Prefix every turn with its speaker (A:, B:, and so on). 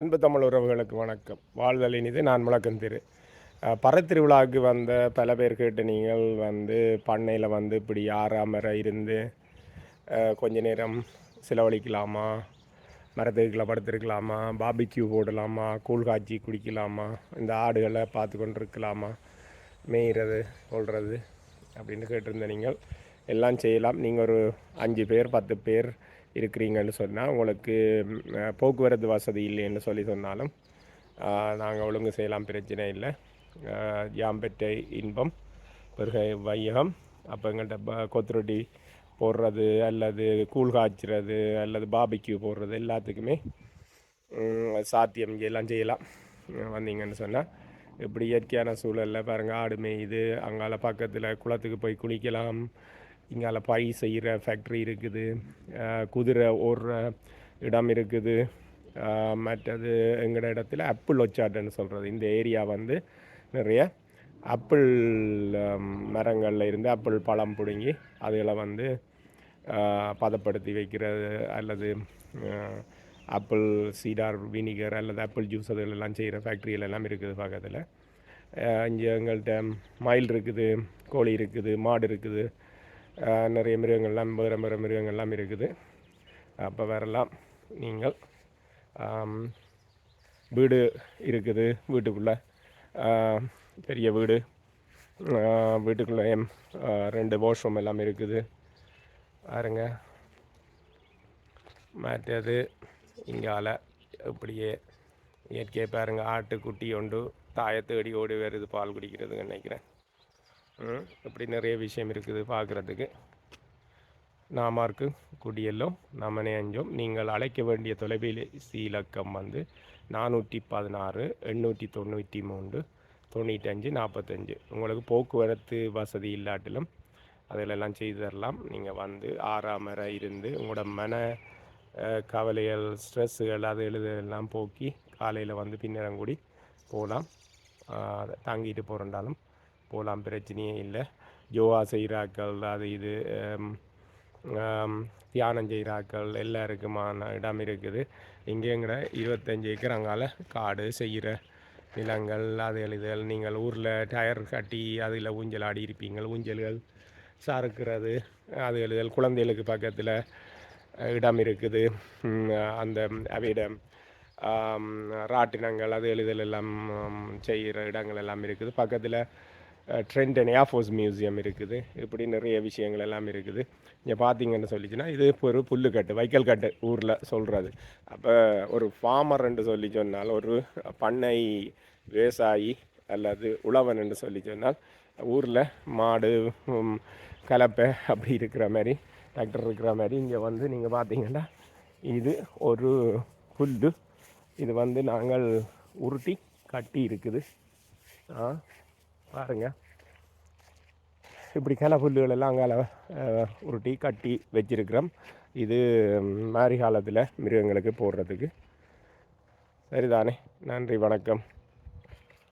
A: அன்பு தமிழ் உறவுகளுக்கு வணக்கம். வாழ்தல் இனிது. நான் முழக்கம் திரு பறத்திருவிழாவுக்கு வந்த பல பேர் கேட்டு நீங்கள் பண்ணையில் இப்படி ஆறாமரை இருந்து கொஞ்ச நேரம் செலவழிக்கலாமா, மரத்துக்குள்ள படுத்திருக்கலாமா, பாபிக்யூ போடலாமா, கூழ் காய்ச்சி குடிக்கலாமா, இந்த ஆடுகளை பார்த்து கொண்டு இருக்கலாமா, மேய்கிறது கொள்வது அப்படின்னு கேட்டிருந்த நீங்கள் எல்லாம் செய்யலாம். நீங்கள் ஒரு 5 பேர் 10 பேர் இருக்கிறீங்கன்னு சொன்னால் உங்களுக்கு போக்குவரத்து வசதி இல்லைன்னு சொன்னாலும் நாங்கள் ஒழுங்கு செய்யலாம், பிரச்சனை இல்லை. யாம்பெற்ற இன்பம் பெருகை வையகம். அப்போ எங்கள்கிட்ட கொத்துரொட்டி போடுறது அல்லது கூழ் காய்ச்சிறது அல்லது பாபிக்யூ போடுறது எல்லாத்துக்குமே சாத்தியம், எல்லாம் செய்யலாம். வந்தீங்கன்னு சொன்னால் இப்படி இயற்கையான சூழலில் பாருங்கள், ஆடு மேயுது, அங்கால பக்கத்தில் குளத்துக்கு போய் குளிக்கலாம். இங்கால பை செய்கிற ஃபேக்ட்ரி இருக்குது, குதிரை ஓடுற இடம் இருக்குது. மற்றது எங்களோட இடத்துல ஆப்பிள் ஒச்சாட்டுன்னு சொல்கிறது. இந்த ஏரியா நிறைய ஆப்பிள் மரங்களில் இருந்து ஆப்பிள் பழம் பிடுங்கி அதுகளை பதப்படுத்தி வைக்கிறது அல்லது ஆப்பிள் சீடார் வினிகர் அல்லது ஆப்பிள் ஜூஸ் அதுகளெல்லாம் செய்கிற ஃபேக்ட்ரிகள் எல்லாம் இருக்குது பக்கத்தில். இங்கே எங்கள்கிட்ட மயில் இருக்குது, கோழி இருக்குது, மாடு இருக்குது, நிறைய மிருகங்கள்லாம் வேறு மிருகங்கள்லாம் இருக்குது. அப்போ வரலாம். நீங்கள் வீடு இருக்குது, வீட்டுக்குள்ளே பெரிய வீடு, வீட்டுக்குள்ளே 2 வாஷ்ரூம் எல்லாம் இருக்குது பாருங்க. மற்றது இங்கால இப்படியே இயற்கையை பாருங்கள், ஆட்டுக்குட்டி ஒன்று தாயை தேடி ஓடி வருது பால் குடிக்கிறதுன்னு நினைக்கிறேன். இப்படி நிறைய விஷயம் இருக்குது பார்க்குறதுக்கு. நாமார்க்கு குடியெல்லாம் நமனே அஞ்சோம். நீங்கள் அழைக்க வேண்டிய தொலைபேசி இலக்கம் 416 893 95 45. உங்களுக்கு போக்குவரத்து வசதி இல்லாட்டிலும் அதிலெல்லாம் செய்து தரலாம். நீங்கள் ஆறாமரை இருந்து உங்களோட மன கவலைகள், ஸ்ட்ரெஸ்ஸுகள் அது எழுதெல்லாம் போக்கி காலையில் பின்னரங்குடி போகலாம். தாங்கிட்டு போகிறண்டாலும் போகலாம், பிரச்சனையே இல்லை. யோகா செய்கிறாக்கள், அது இது தியானம் செய்கிறாக்கள் எல்லாருக்குமான இடம் இருக்குது. இங்கேங்கிற 25 ஏக்கர் அங்கால காடு செய்கிற நிலங்கள், அது எழுதல். நீங்கள் ஊரில் டயர் கட்டி அதில் ஊஞ்சல் ஆடி இருப்பீங்கள், ஊஞ்சல்கள் சறுக்கிறது அது எழுதல். குழந்தைகளுக்கு பக்கத்தில் இடம் இருக்குது. அந்த அவையிட ராட்டினங்கள் அது எழுதல் எல்லாம் செய்கிற இடங்கள் எல்லாம் இருக்குது. பக்கத்தில் ட்ரெண்டன் ஏர்ஃபோர்ஸ் மியூசியம் இருக்குது. இப்படி நிறைய விஷயங்கள் எல்லாம் இருக்குது. இங்கே பார்த்தீங்கன்னு சொல்லிச்சுன்னா இது ஒரு புல்லுக்கட்டு, வைக்கல் கட்டு ஊரில் சொல்கிறது. அப்போ ஒரு ஃபார்மர் என்று சொன்னால், ஒரு பண்ணை விவசாயி அல்லது உழவன் என்று சொன்னால் ஊரில் மாடு கலப்பை அப்படி இருக்கிற மாதிரி, டிராக்டர் இருக்கிற மாதிரி இங்கே நீங்கள் பார்த்தீங்கன்னா இது ஒரு புல்லு. இது நாங்கள் உருட்டி கட்டி இருக்குது. பாருங்கள், இப்படி கிளை புல்லுகள் எல்லாம் அங்கால உருட்டி கட்டி வச்சிருக்கிறோம். இது மாரி காலத்தில் மிருகங்களுக்கு போடுறதுக்கு. சரிதானே? நன்றி, வணக்கம்.